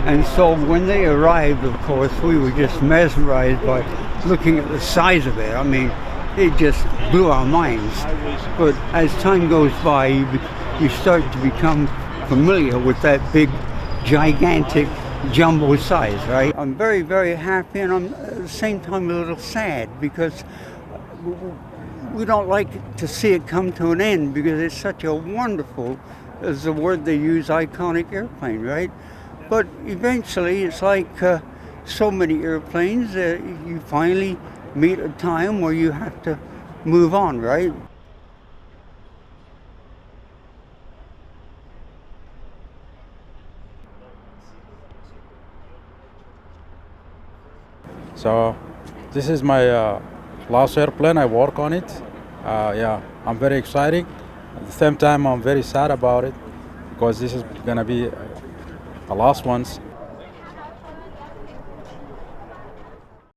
And so when they arrived, of course, we were just mesmerized by looking at the size of it. I mean, it just blew our minds. But as time goes by, you start to become familiar with that big, gigantic jumbo size, right? I'm very, very happy, and I'm at the same time a little sad because we don't like to see it come to an end because it's such a wonderful, as the word they use, iconic airplane, right? But eventually, it's like so many airplanes, you finally meet a time where you have to move on, right? So this is my last airplane. I work on it. Yeah, I'm very excited. At the same time, I'm very sad about it because this is gonna be the last ones.